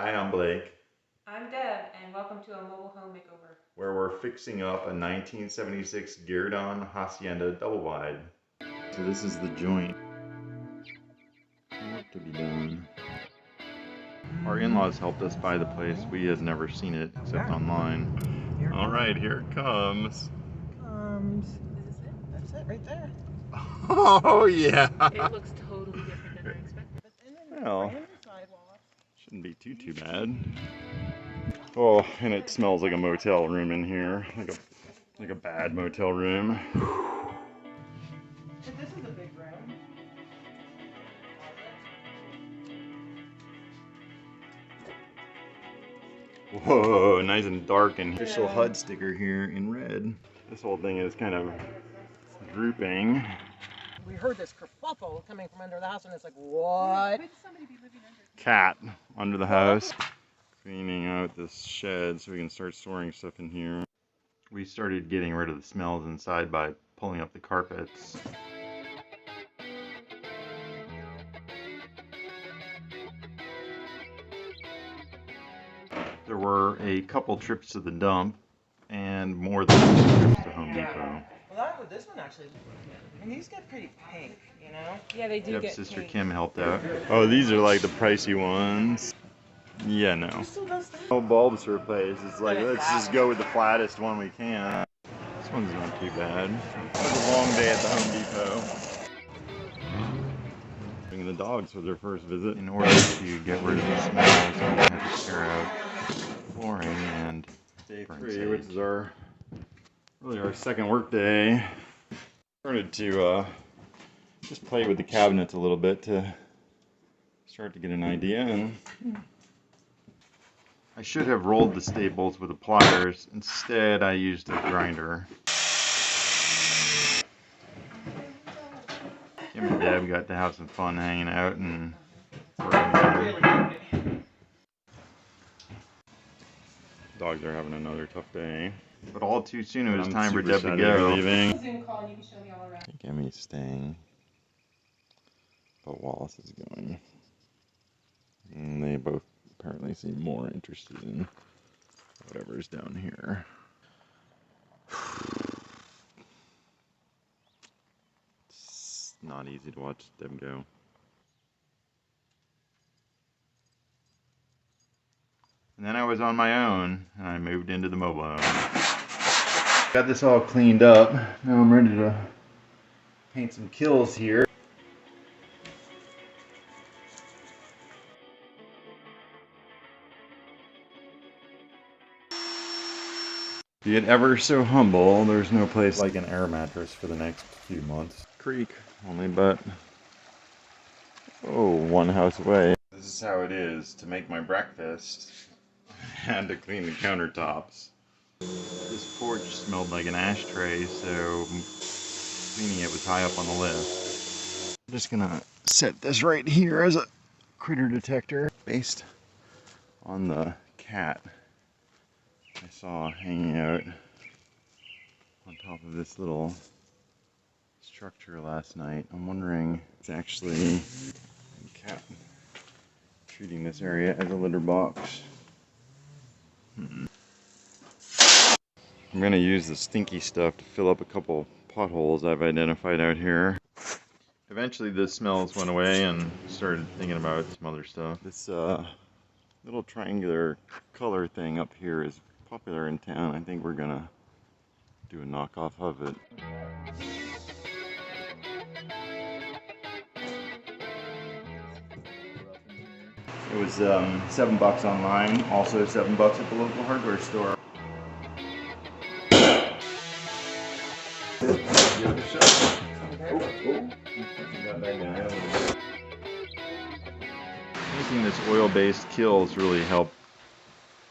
Hi, I'm Blake. I'm Deb, and welcome to a mobile home makeover. Where we're fixing up a 1976 geared-on Hacienda double wide. So this is the joint. Work to be done. Our in-laws helped us buy the place. We had never seen it except online. All right, here it comes. Is this it? That's it right there. Oh yeah. It looks totally different than I expected. Well, shouldn't be too bad. Oh, and it smells like a motel room in here, like a bad motel room. But this is a big room. Whoa, nice and dark, and official HUD sticker here in red. This whole thing is kind of drooping. We heard this kerfuffle coming from under the house, and it's like, what? Cat under the house. Cleaning out this shed so we can start storing stuff in here. We started getting rid of the smells inside by pulling up the carpets. There were a couple trips to the dump and more than trips to Home Depot. Well, this one actually, I mean, these get pretty pink, you know? Yeah, they do Yep, get Sister pink. Kim helped out. Oh, these are like the pricey ones. Yeah, no. No bulbs to replace. It's like, let's just go with the flattest one we can. This one's not too bad. It was a long day at the Home Depot. Bringing the dogs for their first visit. In order to get rid of the smells, we have to tear out flooring and day 3, which is really our second work day. Started to just play with the cabinets a little bit to start to get an idea. And I should have rolled the staples with the pliers. Instead, I used a grinder. Kim and Deb got to have some fun hanging out and working. Dogs are having another tough day. But all too soon it was time for Deb to go. Leaving. Zoom call and you can show me all around. I think Emmy's staying, but Wallace is going. And they both apparently seem more interested in whatever's down here. It's not easy to watch them go. And then I was on my own, and I moved into the mobile home. Got this all cleaned up. Now I'm ready to paint some kills here. Be it ever so humble, there's no place like an air mattress for the next few months. Creek, only but, one house away. This is how it is to make my breakfast and to clean the countertops. This porch smelled like an ashtray, so cleaning it was high up on the list. I'm just gonna set this right here as a critter detector based on the cat I saw hanging out on top of this little structure last night. I'm wondering if it's actually a cat treating this area as a litter box. I'm going to use the stinky stuff to fill up a couple potholes I've identified out here. Eventually the smells went away and started thinking about some other stuff. This little triangular color thing up here is popular in town. I think we're going to do a knockoff of it. It was $7 online, also $7 at the local hardware store. Making this oil-based kills really help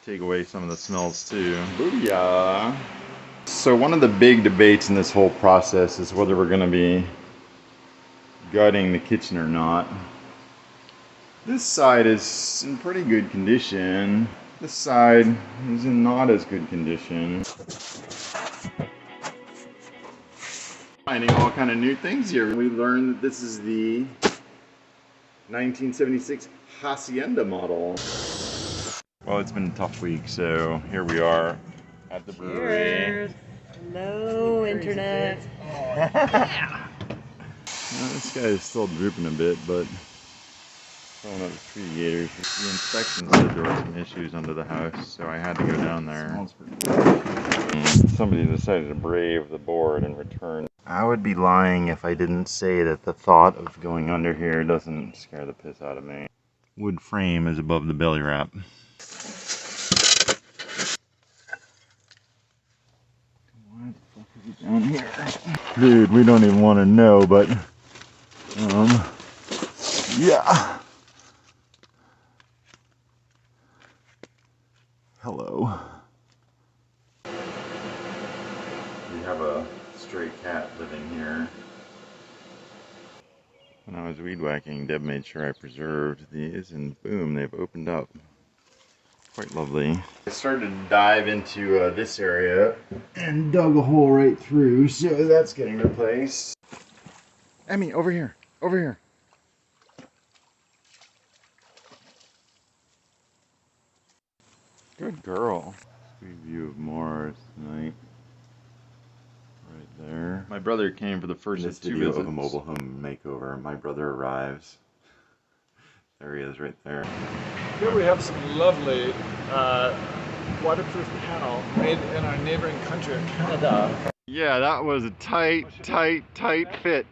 take away some of the smells too. Booyah! So one of the big debates in this whole process is whether we're going to be gutting the kitchen or not. This side is in pretty good condition. This side is in not as good condition. Finding all kind of new things here. We learned that this is the 1976 Hacienda model. Well, it's been a tough week, so here we are at the brewery. Cheers. Hello, internet. Yeah. Well, this guy is still drooping a bit, but throwing up the tree gators. The inspection said there were some issues under the house, so I had to go down there. Somebody decided to brave the board and return. I would be lying if I didn't say that the thought of going under here doesn't scare the piss out of me. Wood frame is above the belly wrap. Why the fuck is it down here? Dude, we don't even want to know, but yeah. Hello. We have a stray cat living here. When I was weed whacking, Deb made sure I preserved these, and boom, they've opened up. Quite lovely. I started to dive into this area and dug a hole right through, so that's getting replaced. Emmy, over here, over here. Good girl. Sweet view of Mars tonight. Right there. My brother came for the first of two visits. Of a mobile home makeover. My brother arrives. There he is, right there. Here we have some lovely waterproof panel made in our neighboring country of Canada. Yeah, that was a tight fit.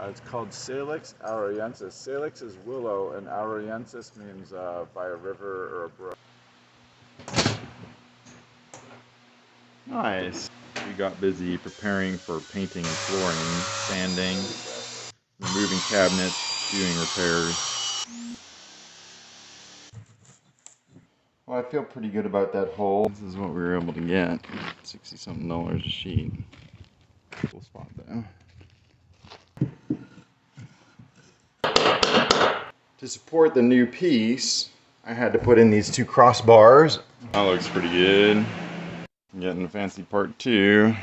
It's called Salix auroensis. Salix is willow, and auroensis means by a river or a brook. Nice. We got busy preparing for painting and flooring, sanding, removing cabinets, doing repairs. Well, I feel pretty good about that hole. This is what we were able to get. $60-something a sheet. Cool spot though. To support the new piece, I had to put in these two crossbars. That looks pretty good. Getting the fancy part 2.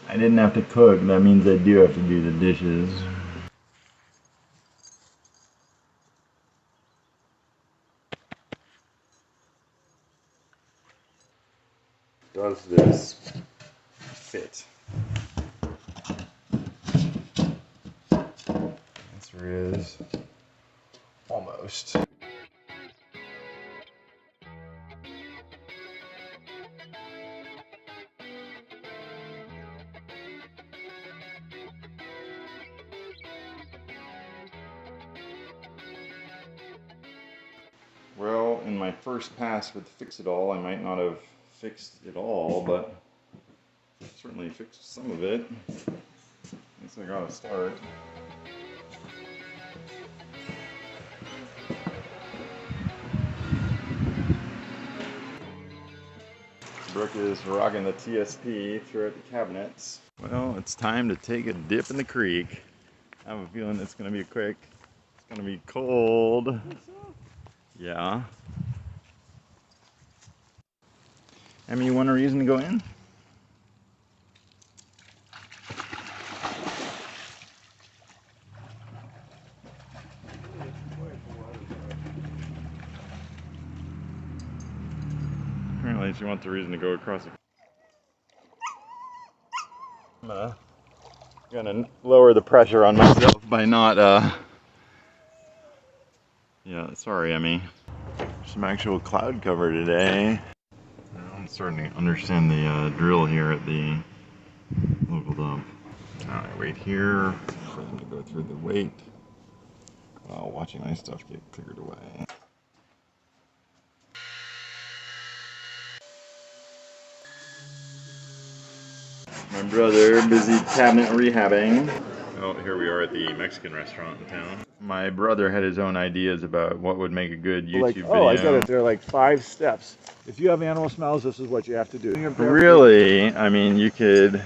I didn't have to cook, that means I do have to do the dishes. Does this fit? Answer is almost. Well, in my first pass with Fix It All, I might not have fixed it all, but certainly fixed some of it. Guess I gotta start. Brooke is rocking the TSP throughout the cabinets. Well, it's time to take a dip in the creek. I have a feeling it's gonna be quick. It's gonna be cold. Yeah. Emmy, you want a reason to go in? Apparently she wants a reason to go across the... I'm gonna lower the pressure on myself by not, yeah, sorry, Emmy. Some actual cloud cover today. Now I'm starting to understand the drill here at the local dump. Now I wait here for them to go through the weight while watching my stuff get cleared away. My brother busy cabinet rehabbing. Oh, here we are at the Mexican restaurant in town. My brother had his own ideas about what would make a good YouTube video. Oh, I get it. There are like 5 steps. If you have animal smells, this is what you have to do. Really? I mean, you could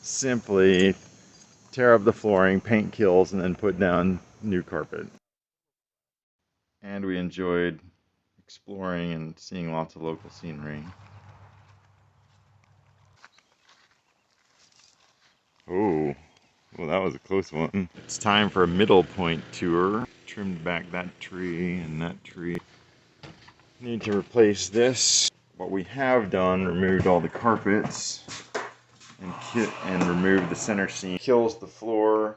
simply tear up the flooring, paint kills, and then put down new carpet. And we enjoyed exploring and seeing lots of local scenery. Oh, well, that was a close one. It's time for a middle point tour. Trimmed back that tree and that tree. Need to replace this. What we have done, removed all the carpets and removed the center seam. Kills the floor.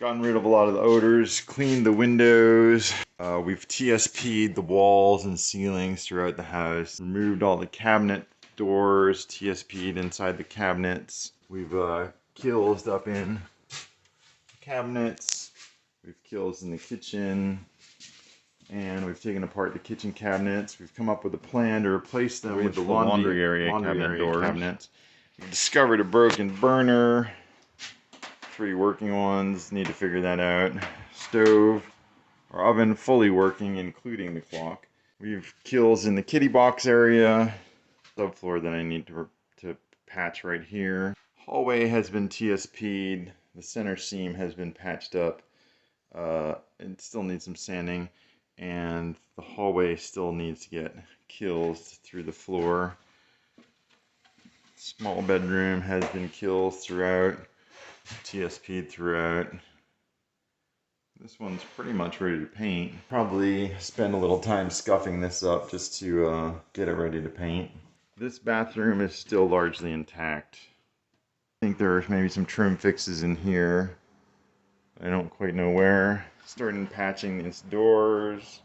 Gotten rid of a lot of the odors, cleaned the windows. We've TSP'd the walls and ceilings throughout the house. Removed all the cabinet doors, TSP'd inside the cabinets. We've kills up in cabinets. We've kills in the kitchen. And we've taken apart the kitchen cabinets. We've come up with a plan to replace them with the laundry area cabinets. We've discovered a broken burner. 3 working ones, need to figure that out. Stove, our oven fully working, including the clock. We've kills in the kitty box area. Subfloor that I need to patch right here. Hallway has been TSP'd. The center seam has been patched up. It still needs some sanding. And the hallway still needs to get kills through the floor. Small bedroom has been kills throughout. TSP'd throughout. This one's pretty much ready to paint. Probably spend a little time scuffing this up just to get it ready to paint. This bathroom is still largely intact. I think there's maybe some trim fixes in here. I don't quite know where. Starting patching these doors.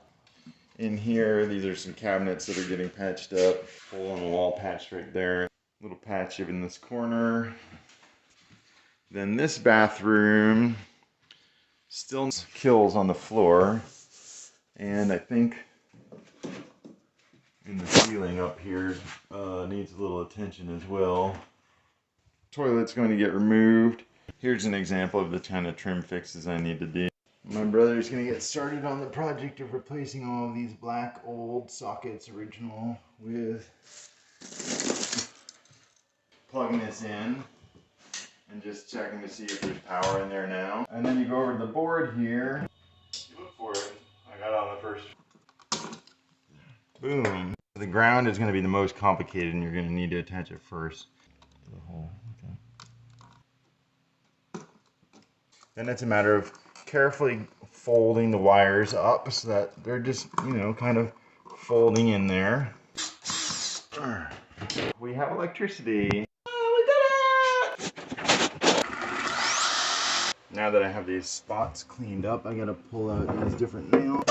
In here, these are some cabinets that are getting patched up. Hole in the wall patched right there. Little patch in this corner. Then this bathroom still kills on the floor, and I think in the ceiling up here needs a little attention as well. Toilet's going to get removed. Here's an example of the kind of trim fixes I need to do. My brother's going to get started on the project of replacing all of these black old sockets original with plugging this in. And just checking to see if there's power in there now. And then you go over to the board here. You look for it. I got it on the first. Boom. The ground is going to be the most complicated, and you're going to need to attach it first to the hole. Okay. Then it's a matter of carefully folding the wires up so that they're just, kind of folding in there. We have electricity. Now that I have these spots cleaned up, I gotta pull out these different nails.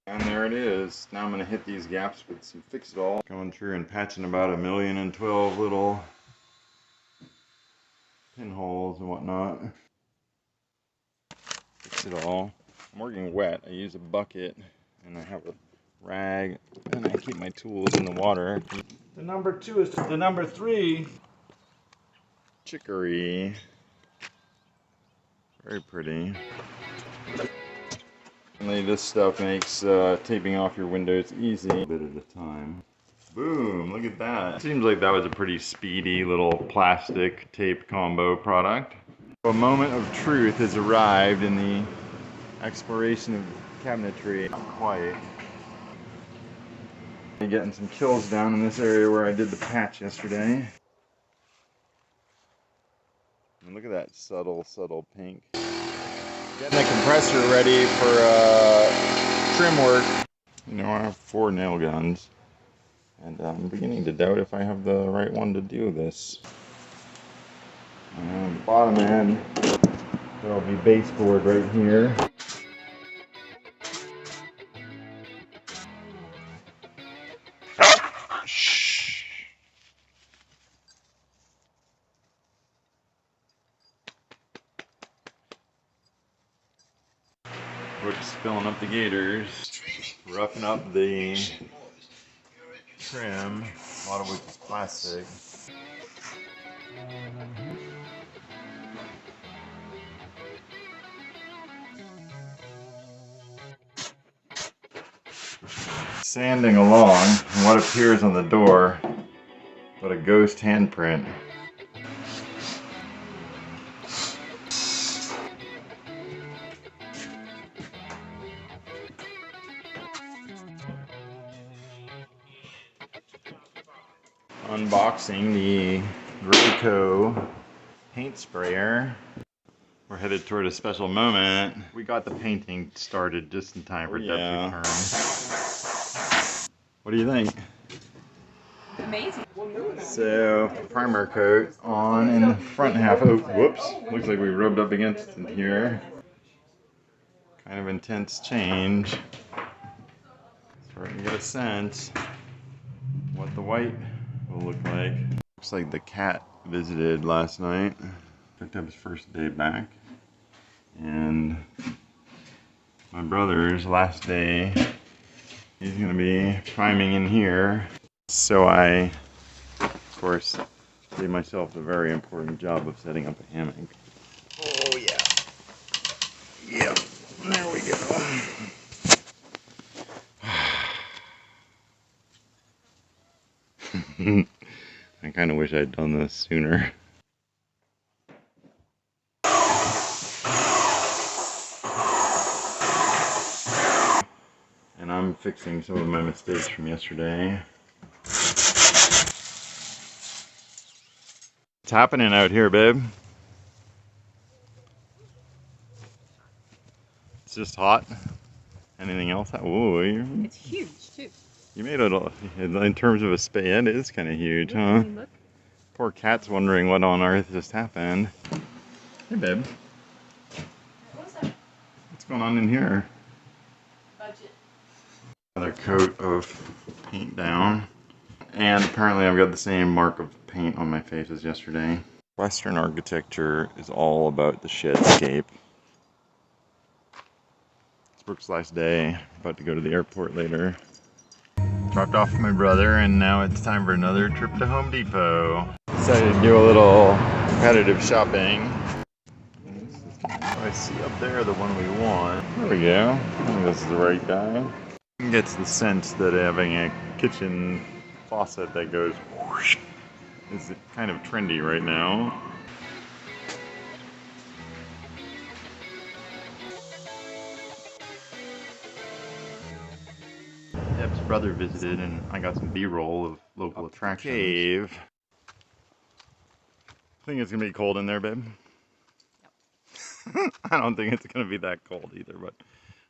And there it is. Now I'm gonna hit these gaps with some Fix-It-All. Going through and patching about 1,012 little pinholes and whatnot. Fix-It-All. I'm working wet. I use a bucket and I have a rag and I keep my tools in the water. The number 2 is the number 3. Chicory. Very pretty. This stuff makes taping off your windows easy. A bit at a time. Boom, look at that. Seems like that was a pretty speedy little plastic tape combo product. A moment of truth has arrived in the exploration of cabinetry. Not quite. Getting some kills down in this area where I did the patch yesterday. And look at that subtle pink. Getting the compressor ready for trim work. I have 4 nail guns. And I'm beginning to doubt if I have the right one to do this. Bottom end, there'll be baseboard right here. We're just filling up the gators, roughing up the trim, a lot of which is plastic. Sanding along, and what appears on the door but a ghost handprint. Unboxing the Graco paint sprayer. We're headed toward a special moment. We got the painting started just in time for Deb's return. What do you think? Amazing. So, primer coat on in the front half. Oh, whoops. Looks like we rubbed up against it here. Kind of intense change. Starting to get a sense what the white will look like. Looks like the cat visited last night. Picked up his first day back. And my brother's last day. He's gonna be priming in here. So I, of course, gave myself the very important job of setting up a hammock. Oh yeah. Yep. There we go. I kind of wish I'd done this sooner. And I'm fixing some of my mistakes from yesterday. What's happening out here, babe? It's just hot. Anything else? Oh, It's huge too. you made it in terms of a span. It is kind of huge, huh? Look. Poor cat's wondering what on earth just happened. Hey, babe. What's that? What's going on in here? Budget. Another coat of paint down. And apparently I've got the same mark of paint on my face as yesterday. Western architecture is all about the shedscape. It's Brooke's last day. About to go to the airport later. Dropped off my brother, and now it's time for another trip to Home Depot. Decided to do a little competitive shopping. I see up there the one we want. There we go. I think this is the right guy. It gets the sense that having a kitchen faucet that goes whoosh is kind of trendy right now. Deb's brother visited, and I got some B-roll of local attractions. Cave. Think it's gonna be cold in there, babe? I don't think it's gonna be that cold either, but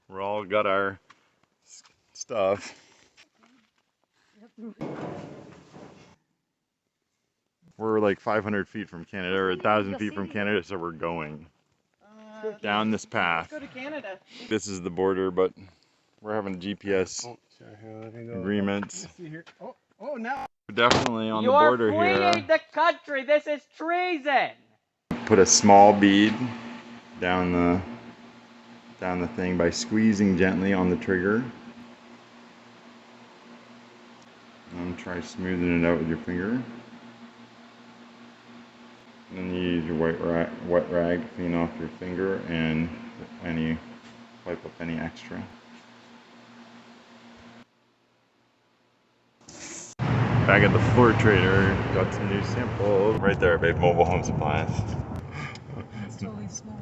we're all got our stuff. We're like 500 feet from Canada, or 1,000 feet from Canada, so we're going down this path. Go to Canada. This is the border, but we're having GPS agreements. Oh, now. We're definitely on the border here. You are fleeing the country. This is treason. Put a small bead down the thing by squeezing gently on the trigger. And try smoothing it out with your finger. And then you use your wet rag to clean off your finger and wipe up any extra. Back at the floor trader, got some new samples. Right there, babe, mobile home supplies. It's totally small.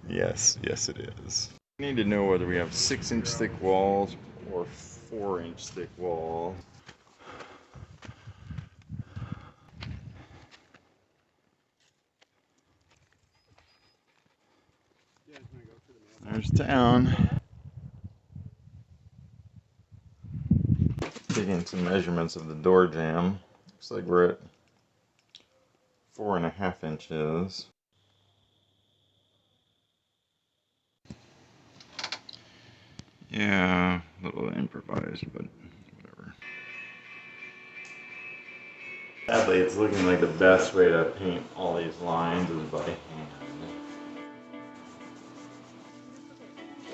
Yes, yes it is. We need to know whether we have 6-inch thick walls or 4-inch thick walls. There's town. Taking some measurements of the door jamb. Looks like we're at 4.5 inches. Yeah, a little improvised, but whatever. Sadly, it's looking like the best way to paint all these lines is by hand.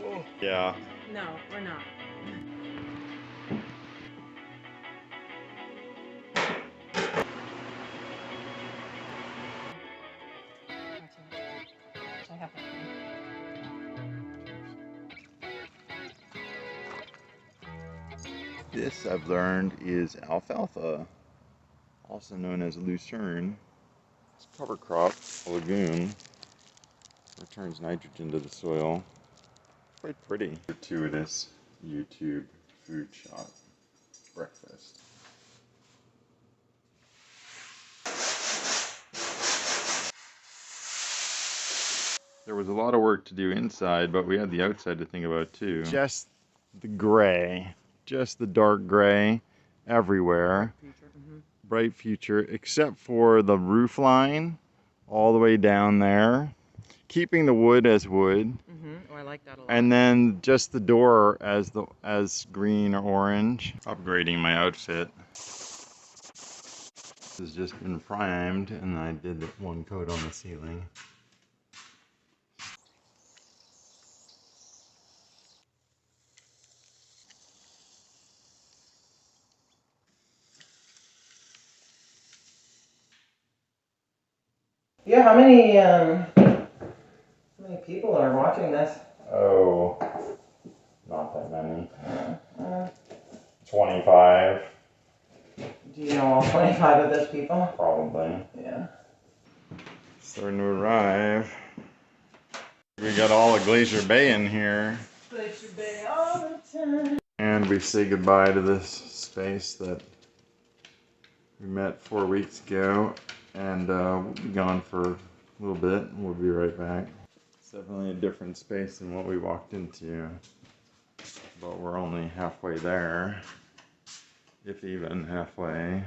Oh. Yeah. No, we're not. I have that. This, I've learned, is alfalfa, also known as lucerne. It's a cover crop, a legume. Returns nitrogen to the soil. Quite pretty. Gratuitous YouTube food shot breakfast. There was a lot of work to do inside, but we had the outside to think about too. Just the gray, just the dark gray everywhere. Bright future, except for the roof line all the way down there. Keeping the wood as wood. Oh, I like that a lot. And then just the door as green or orange. Upgrading my outfit. This has just been primed, and I did one coat on the ceiling. Yeah, how many people are watching this? Oh, not that many. 25. Do you know all 25 of those people? Probably. Yeah. Starting to arrive. We got all of Glacier Bay in here. Glacier Bay all the time. And we say goodbye to this space that we met 4 weeks ago. And we'll be gone for a little bit. We'll be right back. It's definitely a different space than what we walked into. But we're only halfway there. If even halfway.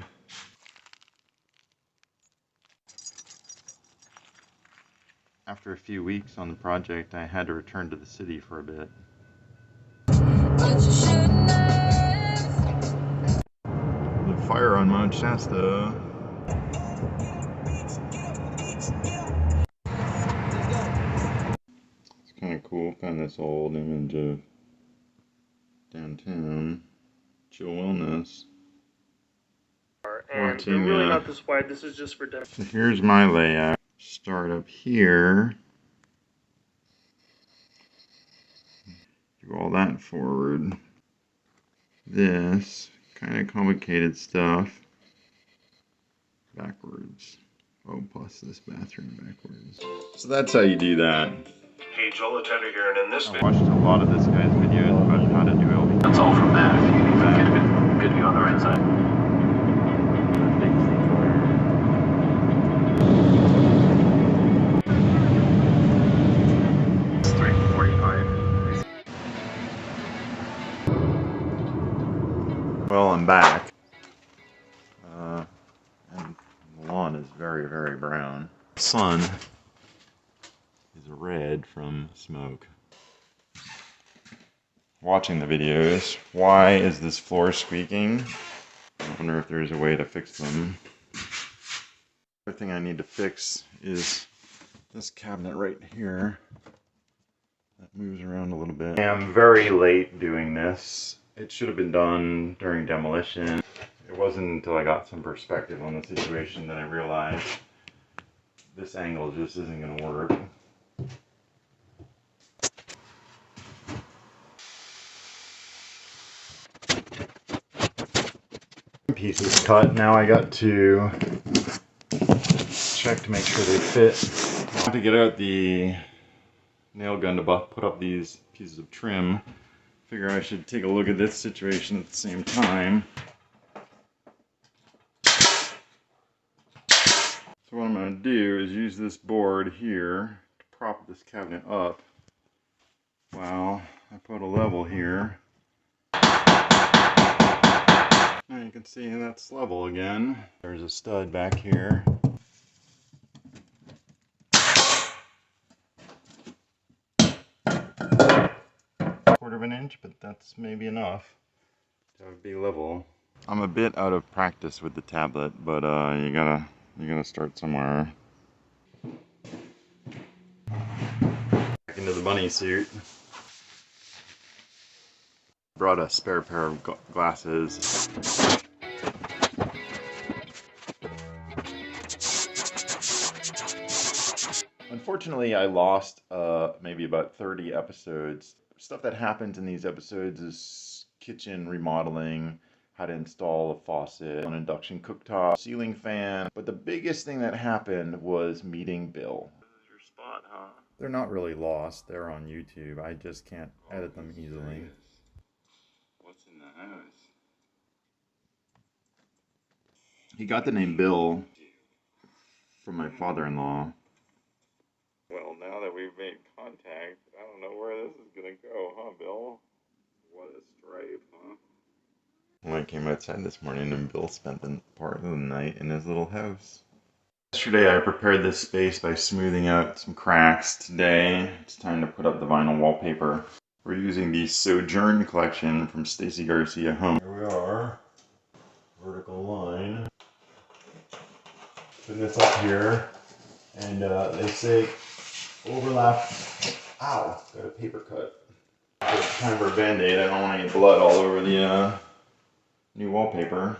After a few weeks on the project, I had to return to the city for a bit. The fire on Mount Shasta. It's kind of cool, kind of this old image of downtown. Chill wellness. And they're really not this wide. This is just for demo. So here's my layout. Start up here. Do all that forward. This kind of complicated stuff backwards. Oh, plus this bathroom backwards. So that's how you do that. Hey, Joel Attender here, and in this I video, watched a lot of this guy's videos about how to do it. that's all from that. If you need to get a good view on the right side. It's 3:45. Well, I'm back. And the lawn is very, very brown. The sun is red from smoke. Watching the videos. Why is this floor squeaking? I wonder if there's a way to fix them. The other thing I need to fix is this cabinet right here. That moves around a little bit. I am very late doing this. It should have been done during demolition. It wasn't until I got some perspective on the situation that I realized this angle just isn't going to work. Pieces cut. Now I got to check to make sure they fit. I have to get out the nail gun to put up these pieces of trim. Figure I should take a look at this situation at the same time. So what I'm going to do is use this board here to prop this cabinet up while I put a level here. Now you can see that's level again. There's a stud back here. Quarter of an inch, but that's maybe enough to be level. I'm a bit out of practice with the tablet, but you gotta start somewhere. Back into the bunny suit. Brought a spare pair of glasses. Unfortunately, I lost maybe about 30 episodes. Stuff that happens in these episodes is kitchen remodeling, how to install a faucet, an induction cooktop, ceiling fan. But the biggest thing that happened was meeting Bill. This is your spot, huh? They're not really lost. They're on YouTube. I just can't edit them easily. What's in the house? He got the name Bill from my father-in-law. Well, now that that we've made contact. I don't know where this is gonna go, huh, Bill? What a stripe, huh? Well, I came outside this morning and Bill spent the part of the night in his little house. Yesterday I prepared this space by smoothing out some cracks. Today it's time to put up the vinyl wallpaper. We're using the Sojourn collection from Stacy Garcia Home. Here we are. Vertical line. Putting this up here. And they say overlap. Ow! Got a paper cut. It's time for a band-aid. I don't want any blood all over the new wallpaper.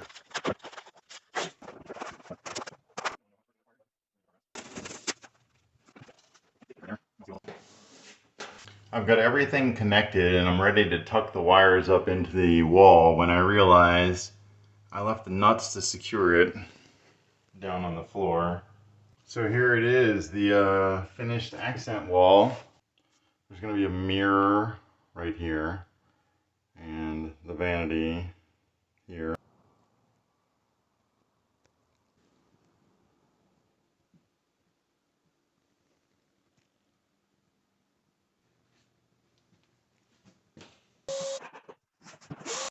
I've got everything connected and I'm ready to tuck the wires up into the wall when I realize I left the nuts to secure it down on the floor. So here it is, the finished accent wall. There's going to be a mirror right here and the vanity here.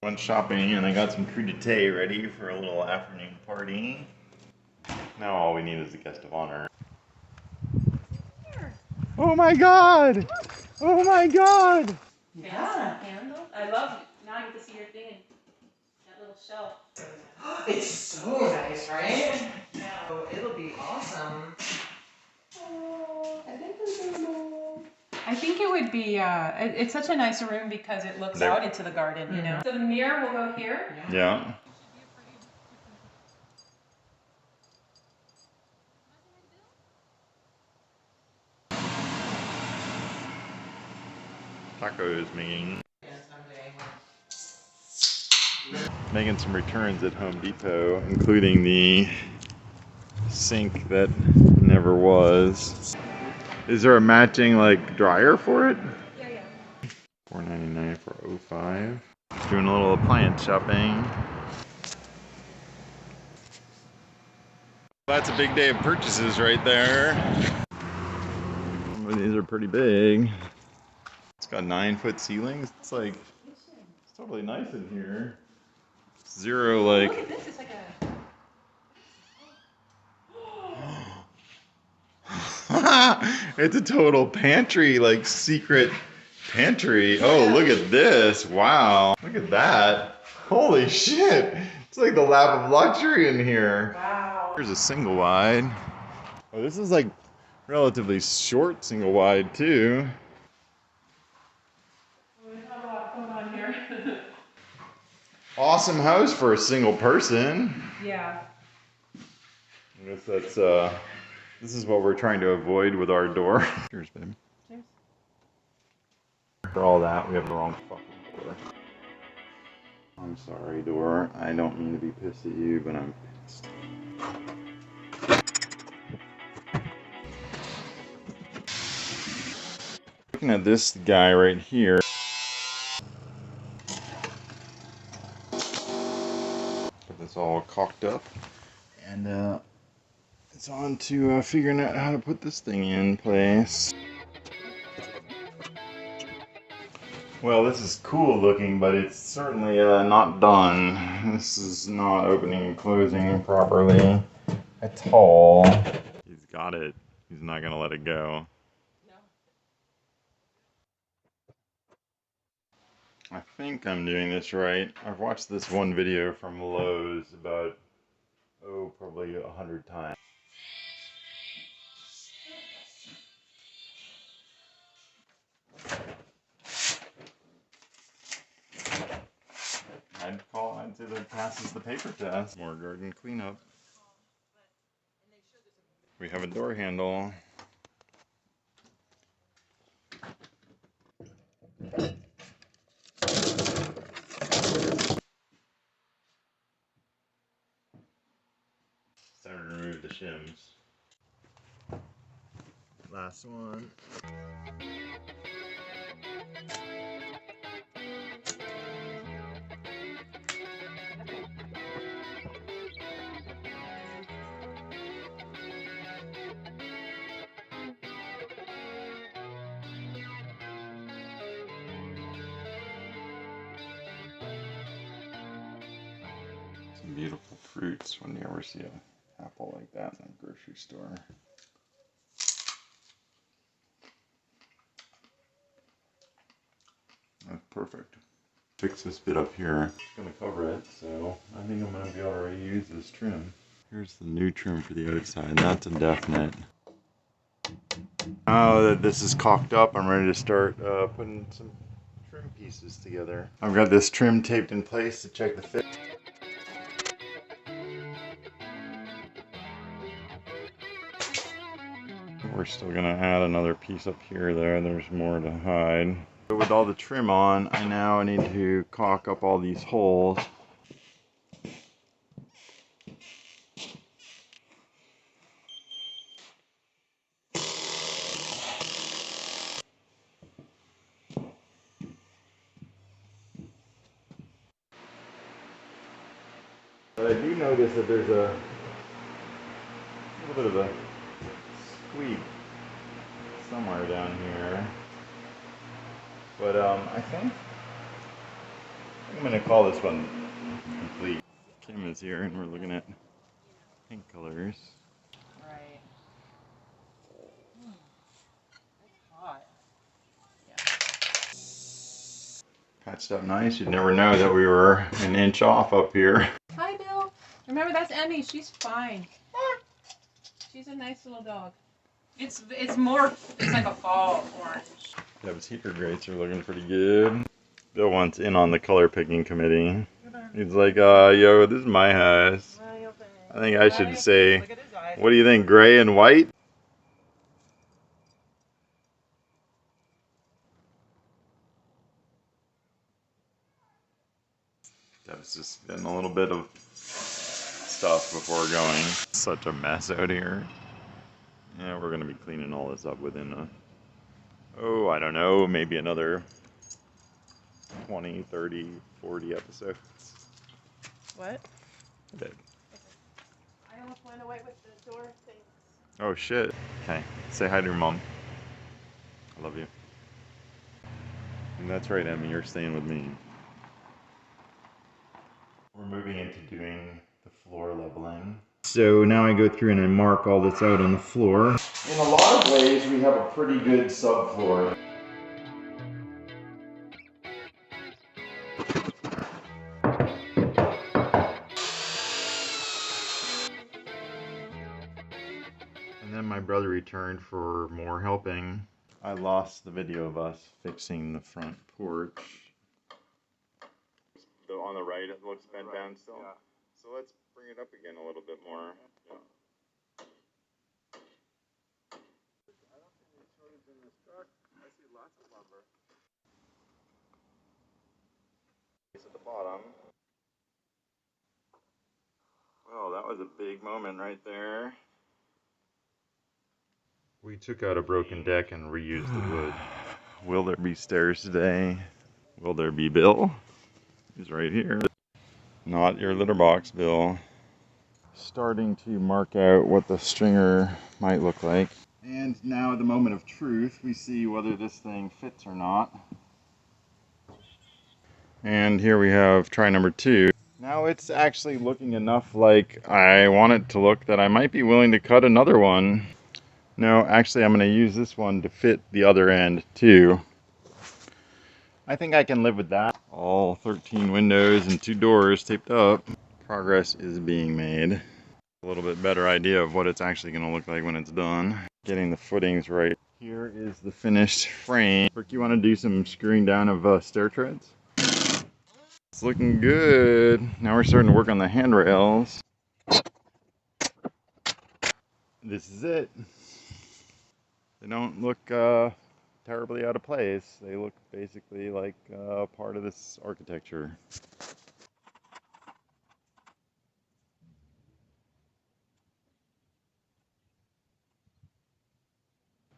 Went shopping and I got some crudité ready for a little afternoon party. Now all we need is a guest of honor. Oh my god! Oh my god! Yeah. Candle. I love it. Now I get to see your thing. That little shelf. It's so nice, right? Yeah. Oh, it'll be awesome. I think it would be, it's such a nice room because it looks out into the garden, you know? So the mirror will go here. Yeah. Tacos making some returns at Home Depot, including the sink that never was. Is there a matching like dryer for it? Yeah. $4.99 for 05. Doing a little appliance shopping. That's a big day of purchases right there. Some of these are pretty big. It's got 9-foot ceilings. It's like, it's totally nice in here. Zero like. Look at this, it's like a... It's a total pantry, like secret pantry. Oh, look at this. Wow. Look at that. Holy shit. It's like the lap of luxury in here. Wow. Here's a single wide. Oh, this is like relatively short single wide too. We have a lot going on here. Awesome house for a single person. Yeah. I guess that's, this is what we're trying to avoid with our door. Cheers, babe. Cheers. For all that, we have the wrong fucking door. I'm sorry, door. I don't mean to be pissed at you, but I'm pissed. Looking at this guy right here. Got this all caulked up. And, it's on to figuring out how to put this thing in place. Well, this is cool looking, but it's certainly not done. This is not opening and closing properly at all. He's got it. He's not gonna let it go. No. I think I'm doing this right. I've watched this one video from Lowe's about, probably 100 times. I'd say that passes the paper test. More garden cleanup. We have a door handle. It's time to remove the shims. Last one. Some beautiful fruits when you ever see an apple like that in the grocery store. That's perfect. Fix this bit up here. It's gonna cover it, so I think I'm gonna be able to reuse this trim. Here's the new trim for the outside. That's indefinite. Now that this is caulked up, I'm ready to start putting some trim pieces together. I've got this trim taped in place to check the fit. We're still gonna add another piece up here though. There's more to hide. With all the trim on, I now need to caulk up all these holes. But I do notice that there's a little bit of a squeak somewhere down here. But I think I'm gonna call this one complete. Kim is here and we're looking at pink colors. Right. It's hot. Patched up nice. You'd never know that we were an inch off up here. Hi, Bill. Remember, that's Emmy. She's fine. She's a nice little dog. It's like a fall orange. Deb's heater grates are looking pretty good. Bill wants in on the color picking committee. He's like, yo, this is my house. I think I should say, Look at his eyes. what do you think, gray and white? Deb's just getting a little bit of stuff before going. Such a mess out here. Yeah, we're gonna be cleaning all this up within I don't know, maybe another 20, 30, 40 episodes. What? Babe. I almost went away with the door thing. Oh shit. Okay, say hi to your mom. I love you. And that's right, Emmy, you're staying with me. We're moving into doing the floor leveling. So now I go through and I mark all this out on the floor. In a lot of ways, we have a pretty good subfloor. And then my brother returned for more helping. I lost the video of us fixing the front porch. On the right, it looks bent down still. Yeah. So let's bring it up again a little bit more. Yeah. I don't see any shortage in this truck. I see lots of lumber. At the bottom. Well, that was a big moment right there. We took out a broken deck and reused the wood. Will there be stairs today? Will there be Bill? He's right here. Not your litter box, Bill. Starting to mark out what the stringer might look like. And now at the moment of truth, we see whether this thing fits or not. And here we have try number 2. Now it's actually looking enough like I want it to look that I might be willing to cut another one. No, actually I'm going to use this one to fit the other end too. I think I can live with that. All 13 windows and 2 doors taped up. Progress is being made. A little bit better idea of what it's actually going to look like when it's done. Getting the footings right. Here is the finished frame. Rick, you want to do some screwing down of stair treads? It's looking good. Now we're starting to work on the handrails. This is it. They don't look terribly out of place. They look basically like part of this architecture.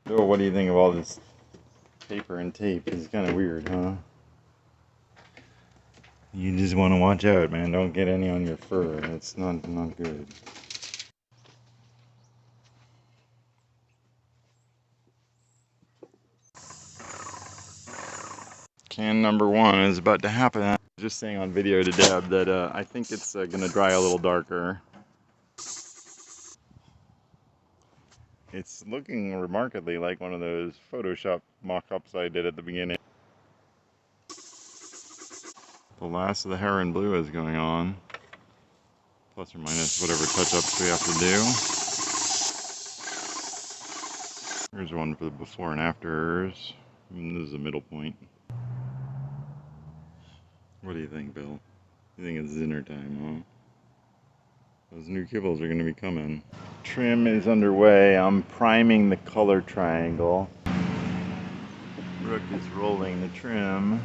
Oh, what do you think of all this paper and tape? It's kind of weird, huh? You just want to watch out, man. Don't get any on your fur. It's not good. Can number 1 is about to happen. I was just saying on video to Deb that I think it's gonna dry a little darker. It's looking remarkably like one of those Photoshop mock-ups I did at the beginning. The last of the heron blue is going on, plus or minus whatever touch-ups we have to do. Here's one for the before and afters. And this is a middle point. What do you think, Bill? You think it's dinner time, huh? Those new kibbles are going to be coming. Trim is underway. I'm priming the color triangle. Brooke is rolling the trim.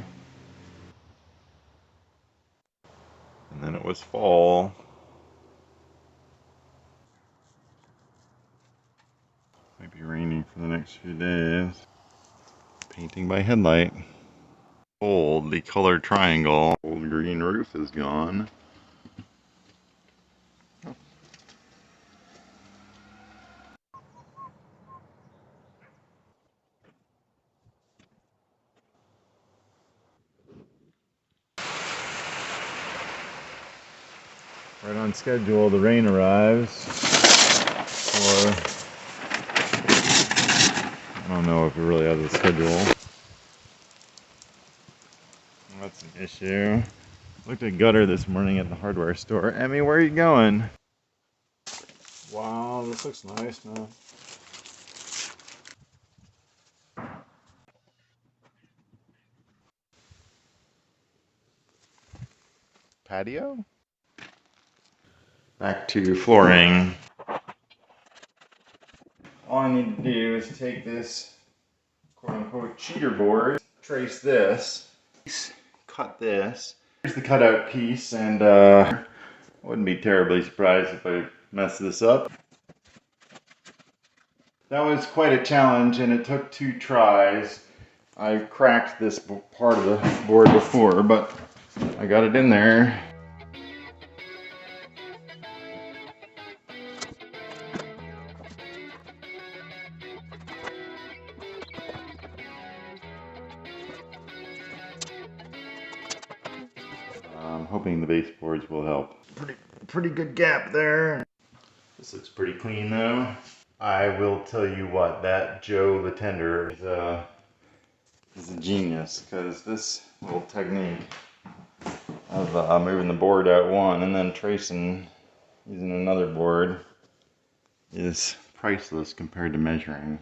And then it was fall. Might be raining for the next few days. Painting by headlight. Old, the color triangle. Old green roof is gone. Right on schedule, the rain arrives. Or I don't know if it really has a schedule. That's an issue. Looked at gutter this morning at the hardware store. Emmy, where are you going? Wow, this looks nice now. Patio? Back to flooring. All I need to do is take this quote-unquote cheater board, trace this, cut this. Here's the cutout piece, and I wouldn't be terribly surprised if I mess this up. That was quite a challenge, and it took 2 tries. I cracked this part of the board before, but I got it in there. I'm hoping the baseboards will help. Pretty good gap there. This looks pretty clean though. I will tell you what, that Joe the Tender is a genius, because this little technique of moving the board out one and then tracing using another board is priceless compared to measuring.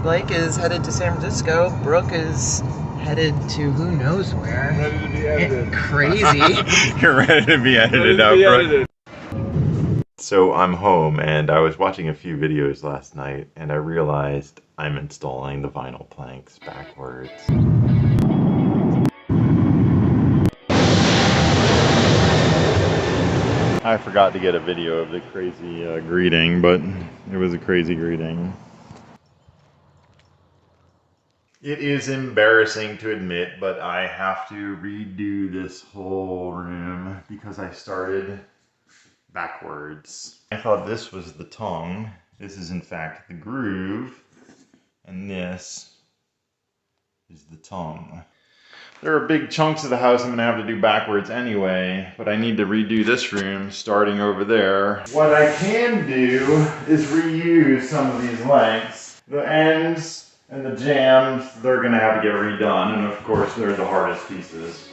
Blake is headed to San Francisco. Brooke is headed to who knows where. Ready to be edited. Crazy. You're ready to be edited out, Brooke. So I'm home, and I was watching a few videos last night, and I realized I'm installing the vinyl planks backwards. I forgot to get a video of the crazy greeting, but it was a crazy greeting. It is embarrassing to admit, but I have to redo this whole room because I started backwards. I thought this was the tongue. This is in fact the groove, and this is the tongue. There are big chunks of the house I'm gonna have to do backwards anyway, but I need to redo this room starting over there. What I can do is reuse some of these lengths. The ends and the jambs, they're gonna have to get redone, and of course they're the hardest pieces.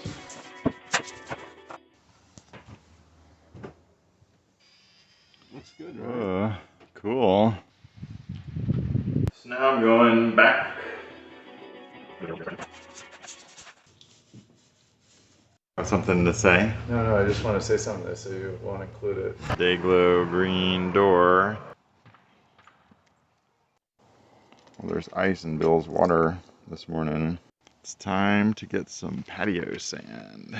Looks good, right? Cool. So now I'm going back. Got something to say? No, I just want to say something so you won't include it. Dayglow green door. Well, there's ice in Bill's water this morning. It's time to get some patio sand.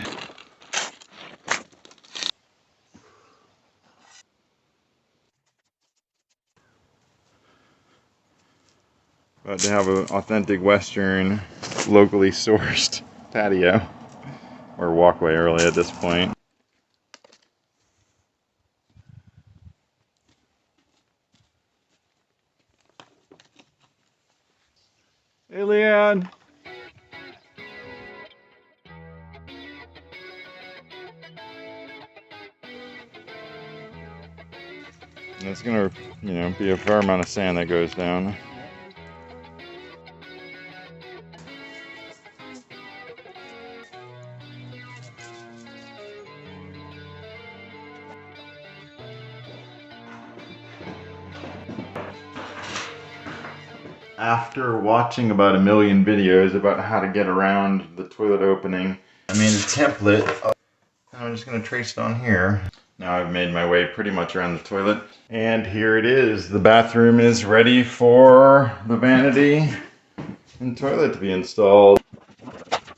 About to have an authentic Western, locally sourced patio, or walkway really at this point. Hey, Leanne. It's gonna, be a fair amount of sand that goes down. After watching about 1,000,000 videos about how to get around the toilet opening, I made a template. I'm just gonna trace it on here. Now I've made my way pretty much around the toilet. And here it is. The bathroom is ready for the vanity and toilet to be installed.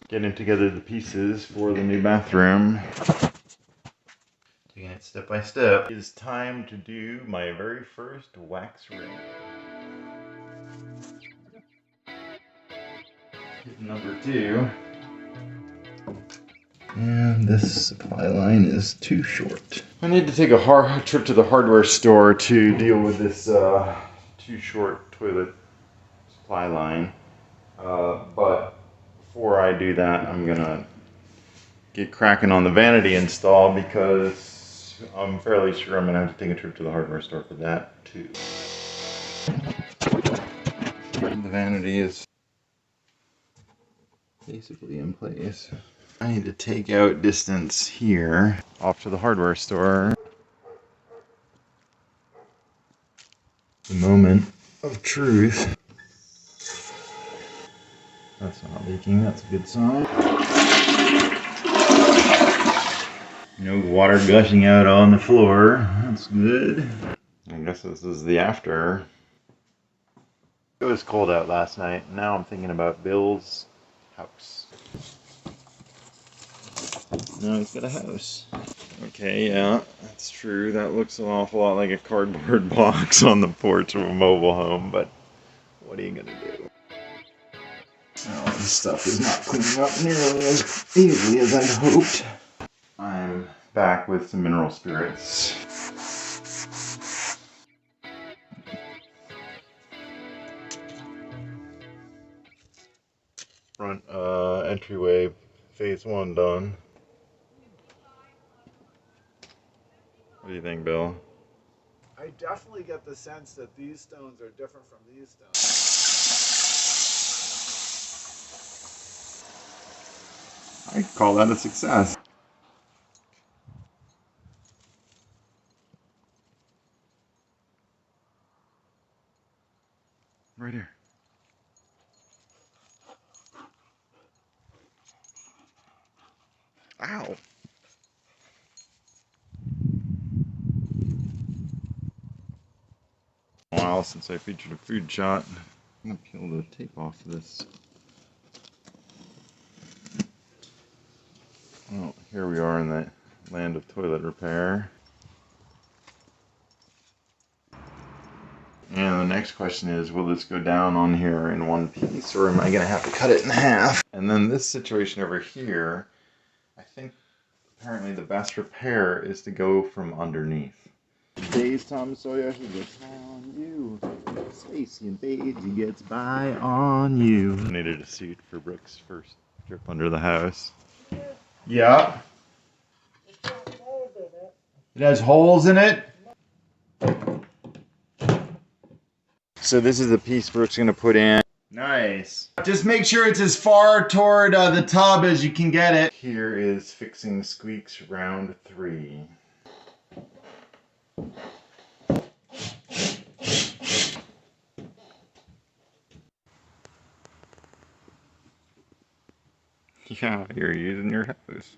Getting together the pieces for the new bathroom. Taking it step by step. It is time to do my very first wax ring. Hit number 2. And this supply line is too short. I need to take a trip to the hardware store to deal with this too short toilet supply line. But before I do that, I'm gonna get cracking on the vanity install because I'm fairly sure I'm gonna have to take a trip to the hardware store for that too. The vanity is basically in place. I need to take out distance here off to the hardware store. The moment of truth. That's not leaking, that's a good sign. No water gushing out on the floor, that's good. I guess this is the after. It was cold out last night. Now I'm thinking about Bill's house. Now he's got a house. Okay, yeah, that's true. That looks an awful lot like a cardboard box on the porch of a mobile home, but what are you gonna do? Oh, this stuff is not cleaning up nearly as easily as I'd hoped. I'm back with some mineral spirits. Front entryway, phase 1 done. What do you think, Bill? I definitely get the sense that these stones are different from these stones. I call that a success. Right here. Ow. A while since I featured a food shot. I'm gonna peel the tape off of this. Well, here we are in the land of toilet repair. And the next question is, will this go down on here in one piece, or am I gonna have to cut it in half? And then this situation over here, I think apparently the best repair is to go from underneath. Today's Tom Sawyer, he gets on you. Stacy and Daisy gets by on you. I needed a suit for Brooks' first trip under the house. Yeah. It has holes in it? So this is the piece Brooks gonna put in. Nice. Just make sure it's as far toward the tub as you can get it. Here is fixing squeaks round 3. Yeah, you're using your house.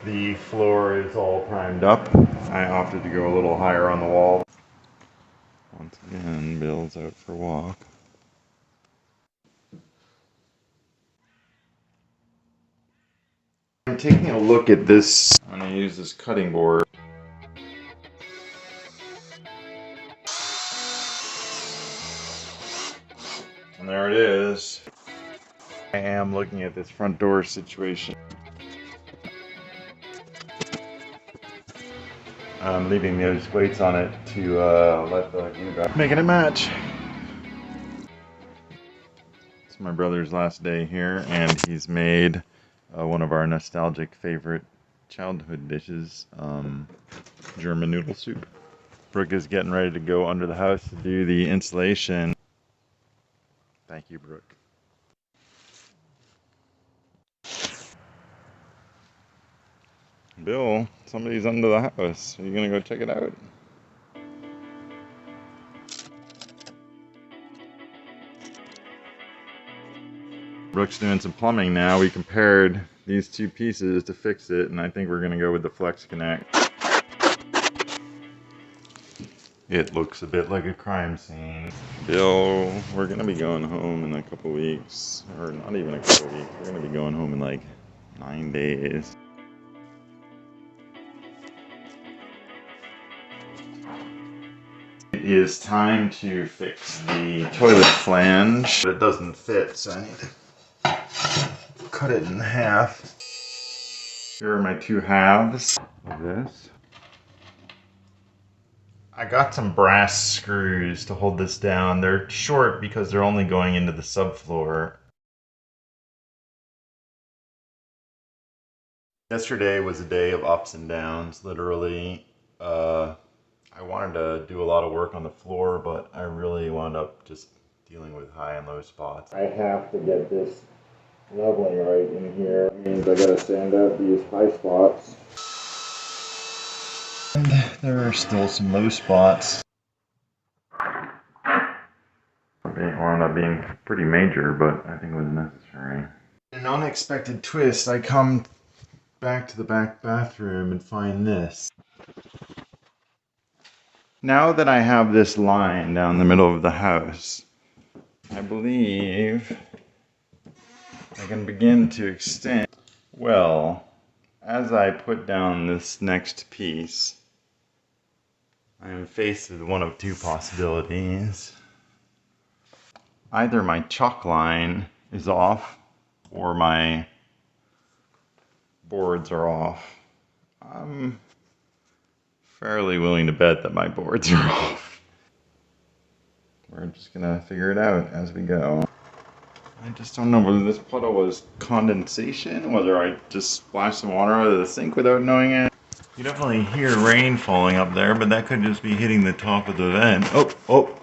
The floor is all primed up. I opted to go a little higher on the wall. Once again, Bill's out for a walk. I'm taking a look at this. I'm going to use this cutting board. And there it is. I am looking at this front door situation. I'm leaving those weights on it to let the glue dry. Making it match. It's my brother's last day here, and he's made one of our nostalgic favorite childhood dishes, German noodle soup. Brooke is getting ready to go under the house to do the installation. Thank you, Brooke. Bill, somebody's under the house. Are you gonna go check it out? Brooke's doing some plumbing now. We compared these two pieces to fix it, and I think we're gonna go with the Flex Connect. It looks a bit like a crime scene. Bill, we're gonna be going home in a couple weeks, or not even a couple weeks. We're gonna be going home in like 9 days. It is time to fix the toilet flange, but it doesn't fit, so I need to cut it in half. Here are my two halves of this. I got some brass screws to hold this down. They're short because they're only going into the subfloor. Yesterday was a day of ups and downs, literally. I wanted to do a lot of work on the floor, but I really wound up just dealing with high and low spots. I have to get this leveling right in here. It means I gotta sand out these high spots. And there are still some low spots. It wound up being pretty major, but I think it was necessary. In an unexpected twist, I come back to the back bathroom and find this. Now that I have this line down the middle of the house, I believe I can begin to extend. Well, as I put down this next piece, I am faced with one of two possibilities. Either my chalk line is off or my boards are off. I'm fairly willing to bet that my boards are off. We're just gonna figure it out as we go. I just don't know whether this puddle was condensation, whether I just splashed some water out of the sink without knowing it. You definitely hear rain falling up there, but that could just be hitting the top of the vent. Oh.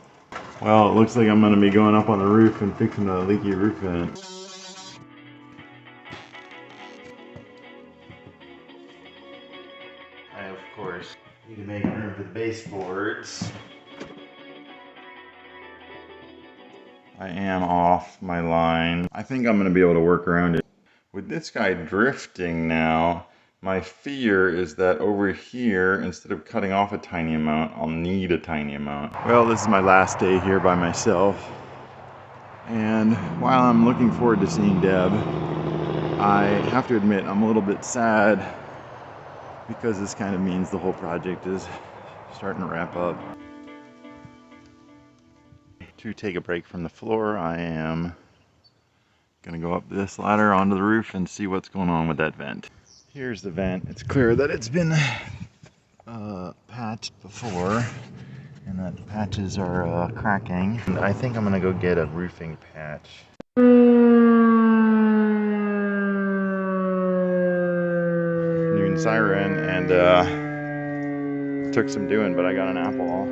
Well, it looks like I'm gonna be going up on the roof and fixing a leaky roof vent. I, of course, need to make room for the baseboards. I am off my line. I think I'm gonna be able to work around it. With this guy drifting now, my fear is that over here, instead of cutting off a tiny amount, I'll need a tiny amount. Well, this is my last day here by myself. And while I'm looking forward to seeing Deb, I have to admit I'm a little bit sad because this kind of means the whole project is starting to wrap up. To take a break from the floor, I am gonna go up this ladder onto the roof and see what's going on with that vent. Here's the vent. It's clear that it's been patched before and that the patches are cracking. And I think I'm gonna go get a roofing patch. Noon siren, and took some doing, but I got an apple.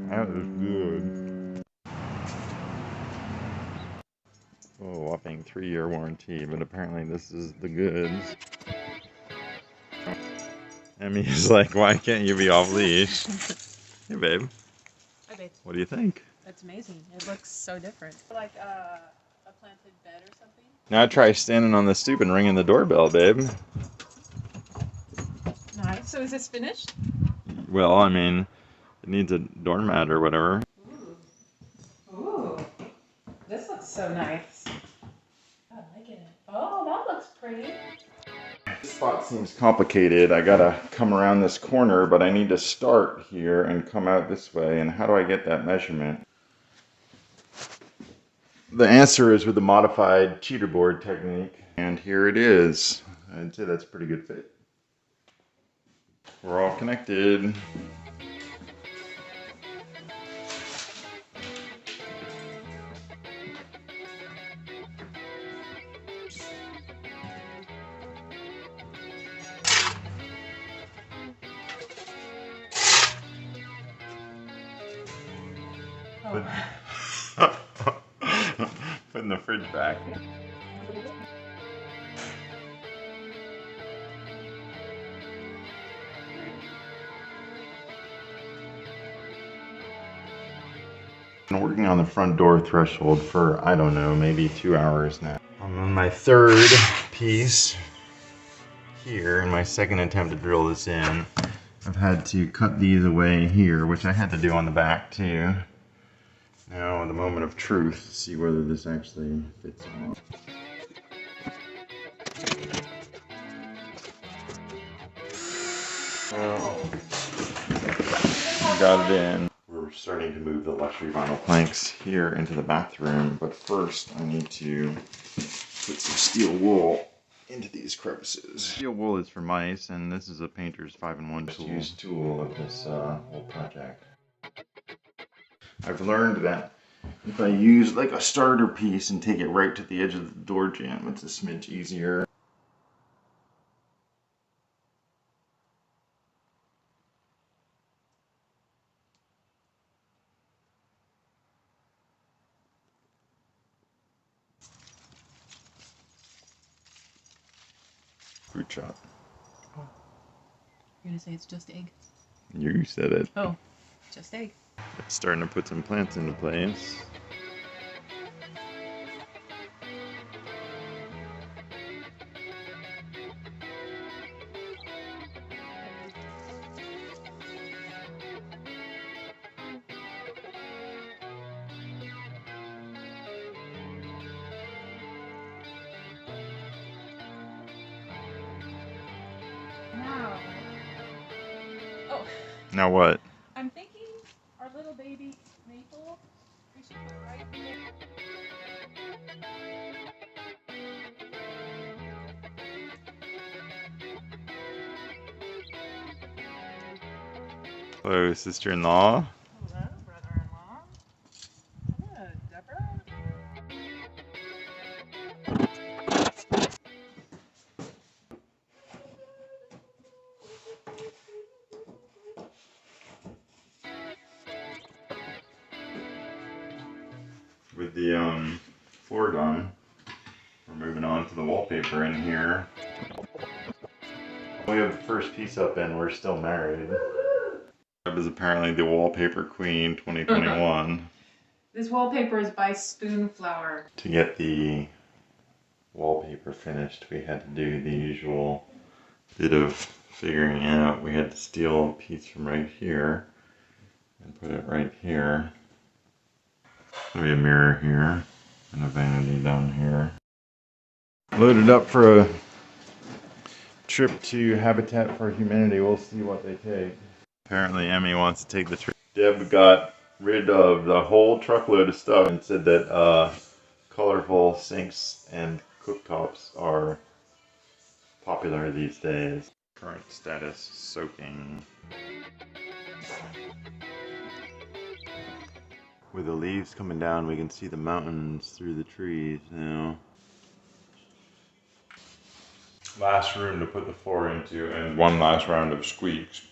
That was good. Oh, whopping 3-year warranty, but apparently this is the goods. Emmy is like, why can't you be off leash? Hey, babe. Hi, babe. What do you think? That's amazing. It looks so different. Like a planted bed or something? Now try standing on the stoop and ringing the doorbell, babe. Nice. So is this finished? Well, I mean, it needs a doormat or whatever. Ooh. This looks so nice. I like it. Oh, that looks pretty. This spot seems complicated. I gotta come around this corner, but I need to start here and come out this way. And how do I get that measurement? The answer is with the modified cheater board technique. And here it is. I'd say that's a pretty good fit. We're all connected. Putting the fridge back. Been working on the front door threshold for, I don't know, maybe 2 hours now. I'm on my third piece here in my second attempt to drill this in. I've had to cut these away here, which I had to do on the back too. Now, the moment of truth, see whether this actually fits or not. Well, got it in. We're starting to move the luxury vinyl planks here into the bathroom, but first I need to put some steel wool into these crevices. Steel wool is for mice, and this is a painter's 5-in-1 tool. Used tool of this whole project. I've learned that if I use like a starter piece and take it right to the edge of the door jamb, it's a smidge easier. Fruit shot. You're gonna say it's just egg? You said it. Oh, just egg. It's starting to put some plants into place. Now. Oh. Now what? I'm thinking our little baby maple, we should put right in there. Hello, sister-in-law. Hello, brother-in-law. Hello, Deborah. With the floor done, we're moving on to the wallpaper in here. We have the first piece up and we're still married. That is apparently the wallpaper queen 2021. This wallpaper is by Spoonflower. To get the wallpaper finished, we had to do the usual bit of figuring out. We had to steal a piece from right here and put it right here. There'll be a mirror here and a vanity down here. Loaded up for a trip to Habitat for Humanity. We'll see what they take. Apparently Emmy wants to take the trip. Deb got rid of the whole truckload of stuff and said that colorful sinks and cooktops are popular these days. Current status, soaking. With the leaves coming down, we can see the mountains through the trees now. Last room to put the floor into, and one last round of squeaks.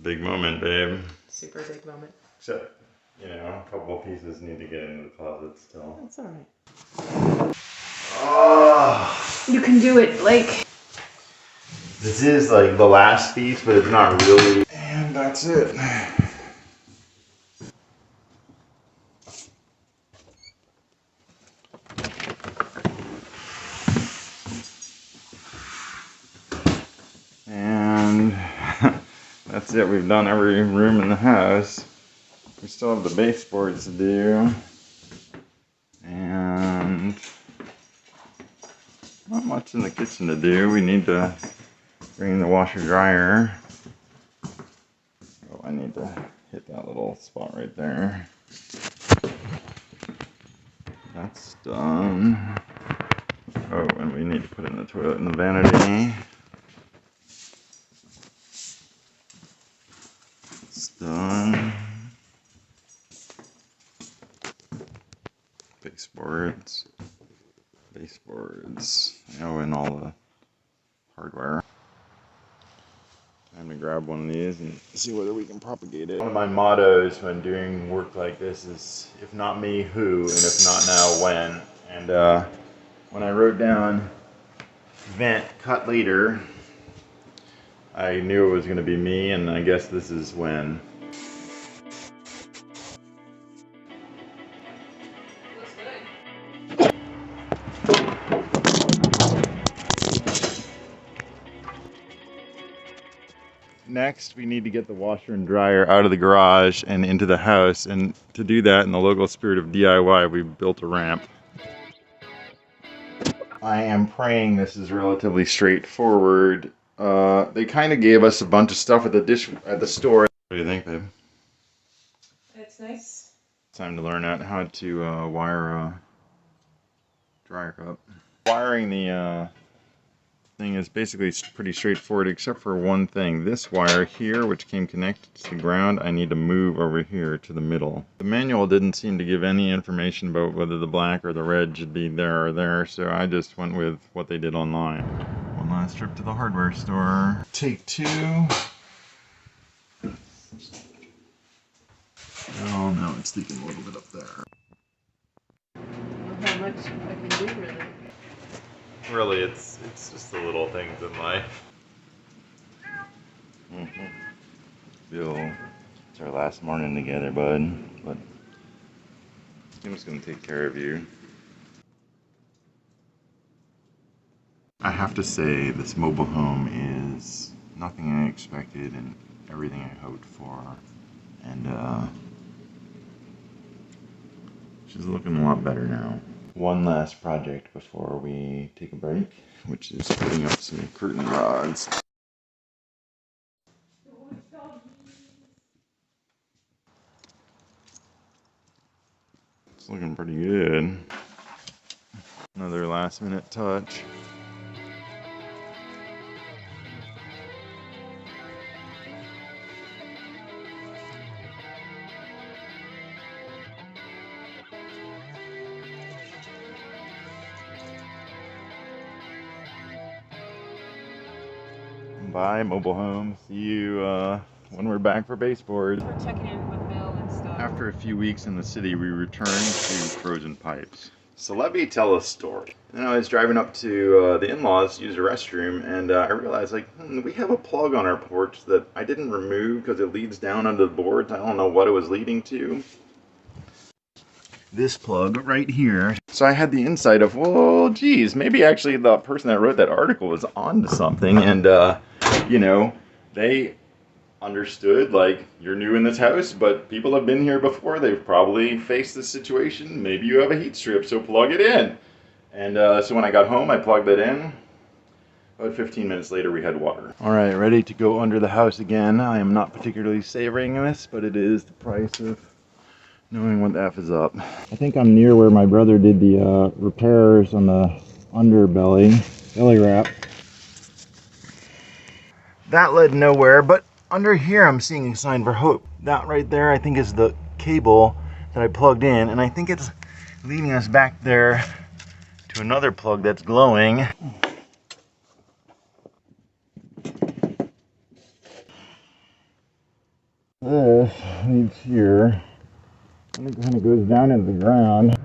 Big moment, babe. Super big moment. Except, you know, a couple of pieces need to get into the closet still. That's alright. Oh, You can do it, Blake. this is like the last piece, but it's not really. And that's it. And that's it. We've done every room in the house. We still have the baseboards to do. And not much lots in the kitchen to do. We need to bring the washer dryer. Oh, I need to hit that little spot right there. That's done. Oh, and we need to put it in the toilet in the vanity. It's done. Baseboards. Oh, and all the hardware. Time to grab one of these and see whether we can propagate it. One of my mottos when doing work like this is, if not me, who, and if not now, when. And when I wrote down vent, cut later, I knew it was going to be me, and I guess this is when. Next, we need to get the washer and dryer out of the garage and into the house, and to do that, in the local spirit of DIY, we built a ramp. I am praying this is relatively straightforward. They kind of gave us a bunch of stuff at the store. What do you think, babe? It's nice. Time to learn out how to wire a dryer cup. Wiring the thing is basically pretty straightforward, except for one thing. This wire here, which came connected to the ground, I need to move over here to the middle. The manual didn't seem to give any information about whether the black or the red should be there or there, so I just went with what they did online. One last trip to the hardware store. Take two. Oh no, it's leaking a little bit up there. I don't know how much I can do, really. Really, it's just the little things in life. Bill, it's our last morning together, bud. But I'm just gonna take care of you. I have to say, this mobile home is nothing I expected and everything I hoped for. And she's looking a lot better now. One last project before we take a break, which is putting up some curtain rods. It's looking pretty good. Another last minute touch. Bye, mobile home. See you when we're back for baseboards. We're checking in with Bill and stuff. After a few weeks in the city, we returned to frozen pipes. So let me tell a story. And I was driving up to the in-laws to use a restroom, and I realized, like, we have a plug on our porch that I didn't remove because it leads down under the boards. I don't know what it was leading to. This plug right here. So I had the insight of, well, geez, maybe actually the person that wrote that article was onto something, and you know, they understood, like, you're new in this house, but people have been here before. They've probably faced this situation. Maybe you have a heat strip, so plug it in. And so when I got home, I plugged it in. About 15 minutes later, we had water. All right, ready to go under the house again. I am not particularly savoring this, but it is the price of knowing what the F is up. I think I'm near where my brother did the repairs on the underbelly, belly wrap. That led nowhere, but under here I'm seeing a sign for hope. That right there I think is the cable that I plugged in, and I think it's leading us back there to another plug that's glowing. This leads here, and it kind of goes down into the ground.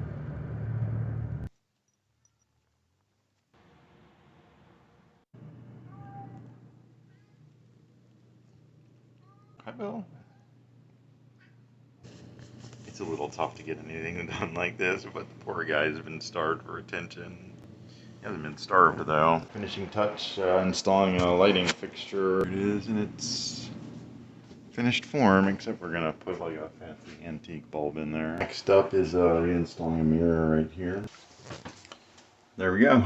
Hi, Bill. It's a little tough to get anything done like this, but the poor guy's been starved for attention. He hasn't been starved though. Finishing touch, installing a lighting fixture. It is in its finished form, except we're gonna put like a fancy antique bulb in there. Next up is reinstalling a mirror right here. There we go.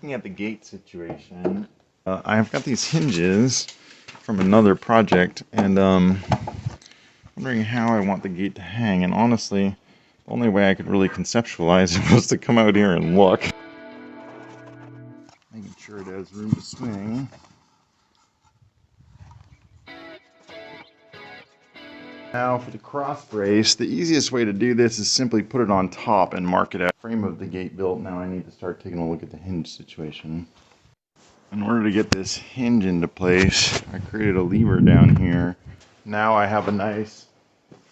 looking at the gate situation. I've got these hinges from another project, and wondering how I want the gate to hang. And honestly, the only way I could really conceptualize it was to come out here and look. Making sure it has room to swing. Now for the cross brace, the easiest way to do this is simply put it on top and mark it out. Frame of the gate built. Now I need to start taking a look at the hinge situation. In order to get this hinge into place, I created a lever down here. Now I have a nice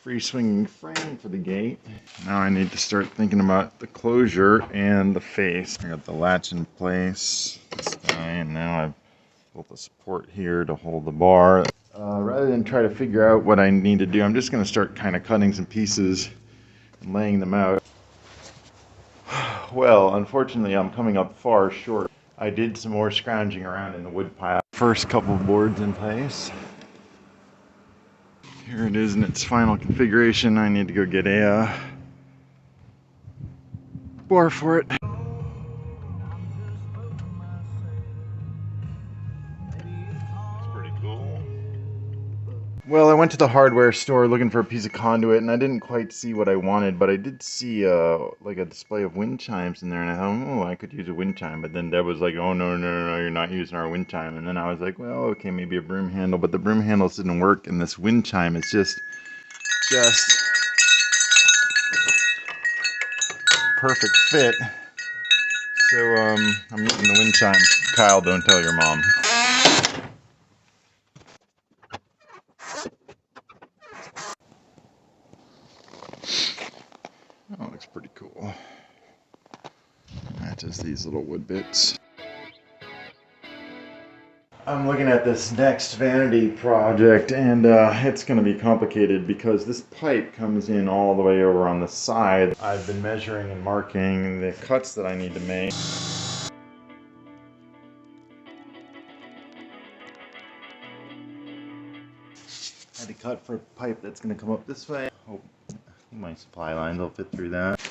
free swinging frame for the gate. Now I need to start thinking about the closure and the face. I got the latch in place, this guy, and now I've built the support here to hold the bar. Rather than try to figure out what I need to do, I'm just going to start kind of cutting some pieces and laying them out. Well, unfortunately, I'm coming up far short. I did some more scrounging around in the wood pile. First couple boards in place. Here it is in its final configuration. I need to go get a bar for it. Well, I went to the hardware store looking for a piece of conduit, and I didn't quite see what I wanted, but I did see like a display of wind chimes in there, and I thought, oh, I could use a wind chime. But then Deb was like, oh, no, you're not using our wind chime. And then I was like, well, okay, maybe a broom handle, but the broom handles didn't work, and this wind chime is just perfect fit. So I'm using the wind chime. Kyle, don't tell your mom. That looks pretty cool. Matches these little wood bits. I'm looking at this next vanity project, and it's going to be complicated because this pipe comes in all the way over on the side. I've been measuring and marking the cuts that I need to make. I had to cut for a pipe that's going to come up this way. Hope my supply lines will fit through that.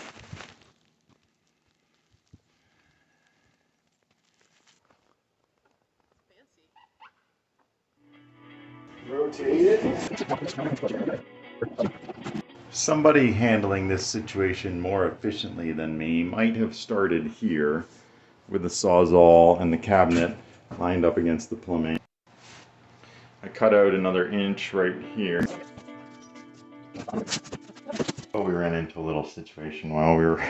Rotate it. Somebody handling this situation more efficiently than me might have started here with the sawzall and the cabinet lined up against the plumbing. I cut out another inch right here. Oh, we ran into a little situation while we were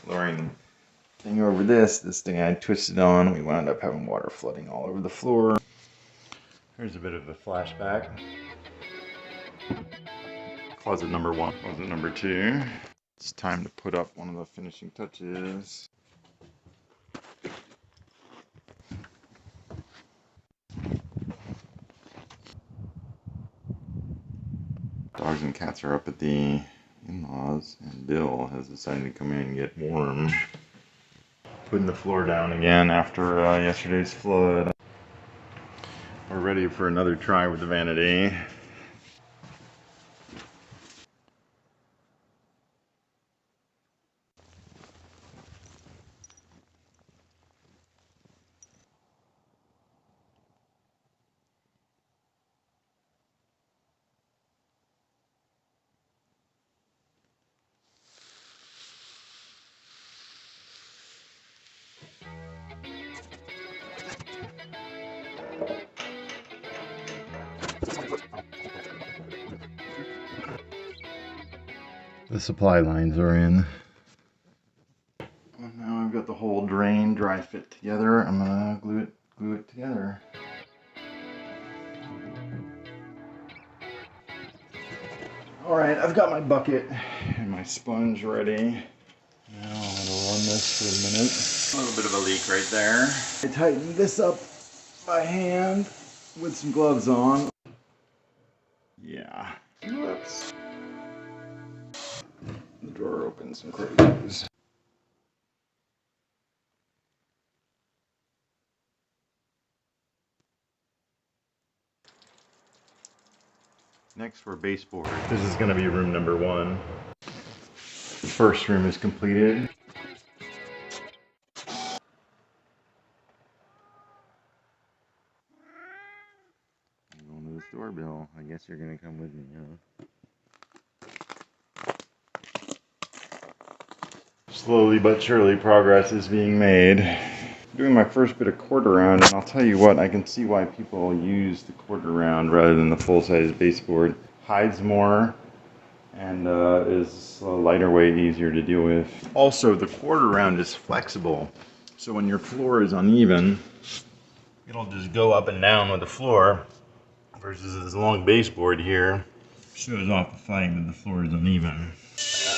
lowering the thing over this thing I twisted on. We wound up having water flooding all over the floor. Here's a bit of a flashback. Closet number 1, closet number 2. It's time to put up one of the finishing touches. Dogs and cats are up at the in-laws, and Bill has decided to come in and get warm. Putting the floor down again after yesterday's flood. We're ready for another try with the vanity. The supply lines are in. And now I've got the whole drain dry fit together. I'm gonna glue it together. Alright, I've got my bucket and my sponge ready. Now I'm gonna run this for a minute. A little bit of a leak right there. I tightened this up by hand with some gloves on. Yeah. Whoops. The drawer opens and closes. Next for baseboard. This is going to be room number 1. The first room is completed. doorbell. I guess you're gonna come with me, huh? Slowly but surely progress is being made. Doing my first bit of quarter round, and I'll tell you what, I can see why people use the quarter round rather than the full-size baseboard. Hides more and is a lighter weight, easier to deal with. Also, the quarter round is flexible, so when your floor is uneven, it'll just go up and down with the floor, versus this long baseboard here shows off the fact that the floor is uneven.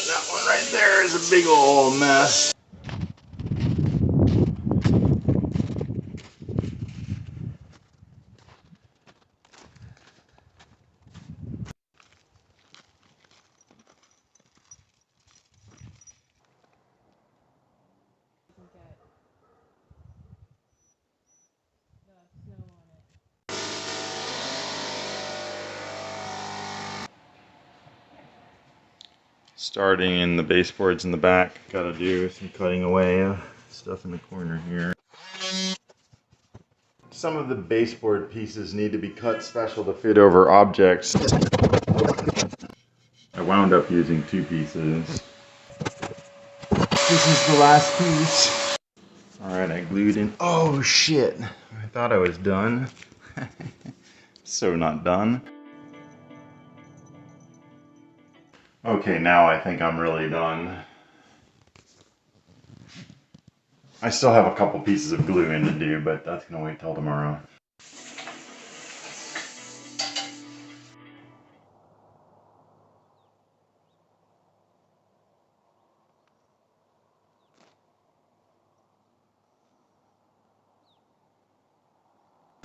That one right there is a big old mess. Starting in the baseboards in the back, gotta do some cutting away of stuff in the corner here. Some of the baseboard pieces need to be cut special to fit over objects. I wound up using 2 pieces. This is the last piece. Alright, I glued in. Oh shit! I thought I was done. So not done. Okay, now I think I'm really done. I still have a couple pieces of glue in to do, but that's gonna wait till tomorrow.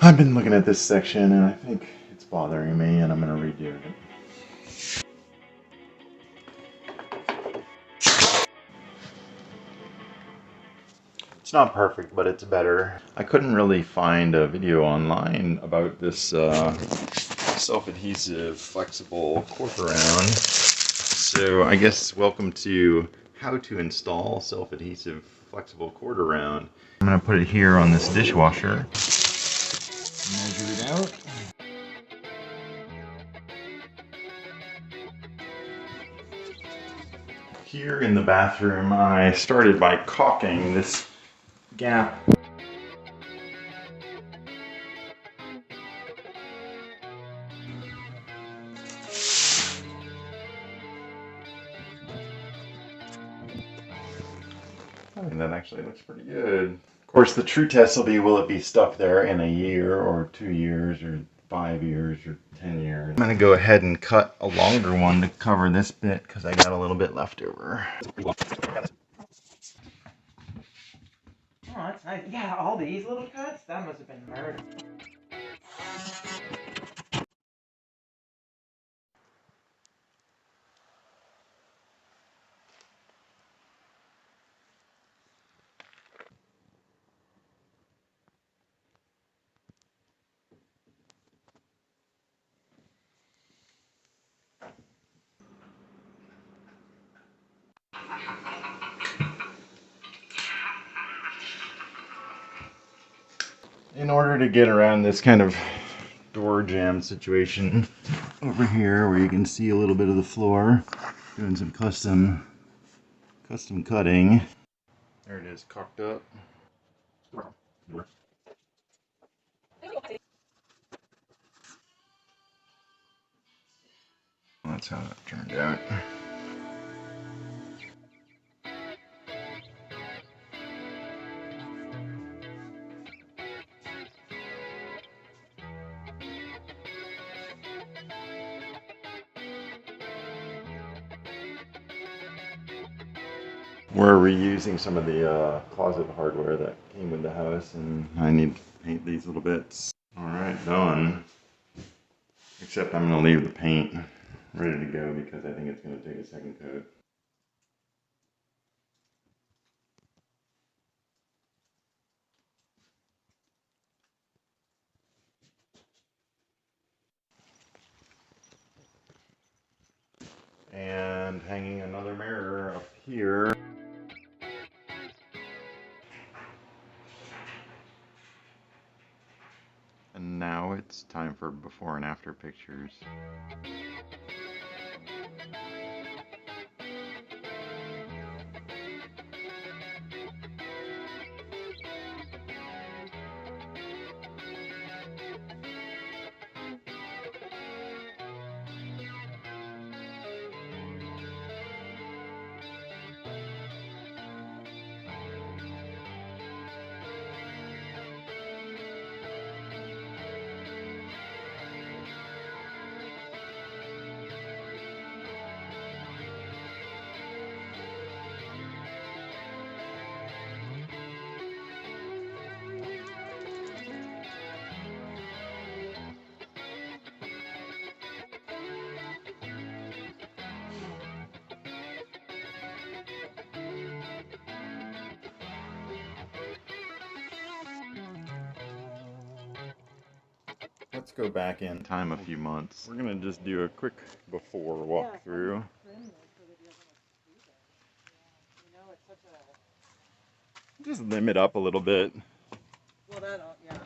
I've been looking at this section and I think it's bothering me and I'm gonna redo it. It's not perfect, but it's better. I couldn't really find a video online about this self-adhesive flexible quarter round. So I guess welcome to how to install self-adhesive flexible quarter round. I'm gonna put it here on this dishwasher. Measure it out. Here in the bathroom, I started by caulking this gap. I think that actually looks pretty good. Of course, the true test will be, will it be stuck there in a year or 2 years or 5 years or 10 years. I'm gonna go ahead and cut a longer one to cover this bit because I got a little bit left over. Oh, that's nice. Yeah, all these little cuts? That must have been murder. In order to get around this kind of door jam situation over here where you can see a little bit of the floor, doing some custom cutting. There it is, cocked up. That's how that turned out. We're reusing some of the closet hardware that came with the house, and I need to paint these little bits. Alright, done. Except I'm going to leave the paint ready to go because I think it's going to take a second coat. And hanging another mirror up here. And now it's time for before and after pictures. Let's go back in time a few months. We're gonna just do a quick before walkthrough. Just limit up a little bit. Well, that, yeah.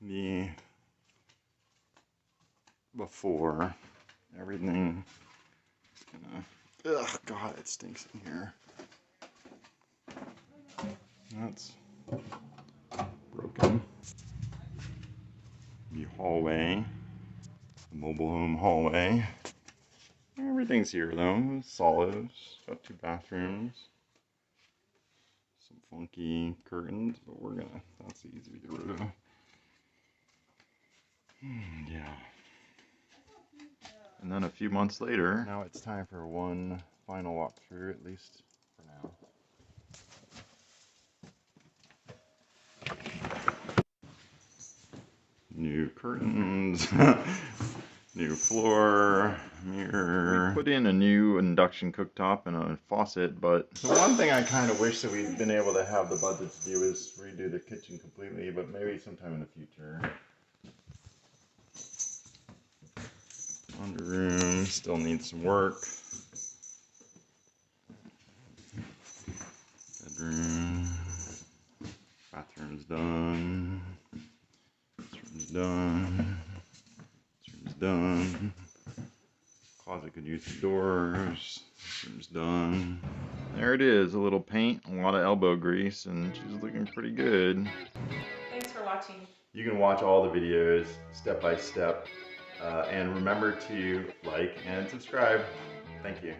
The before, everything. Ugh, God, it stinks in here. That's broken. The hallway, the mobile home hallway. Everything's here though, solid. Got 2 bathrooms. Some funky curtains, but that's easy to get rid of. Yeah. And then a few months later, now it's time for one final walkthrough, at least for now. New curtains, new floor, mirror. We put in a new induction cooktop and a faucet, but the one thing I kind of wish that we'd been able to have the budget to do is redo the kitchen completely, but maybe sometime in the future. Laundry room still needs some work. Bedroom, bathroom's done. This room's done. This room's done. Closet could use the doors. This room's done. There it is, a little paint, a lot of elbow grease, and she's looking pretty good. Thanks for watching. You can watch all the videos step by step, and remember to like and subscribe. Thank you.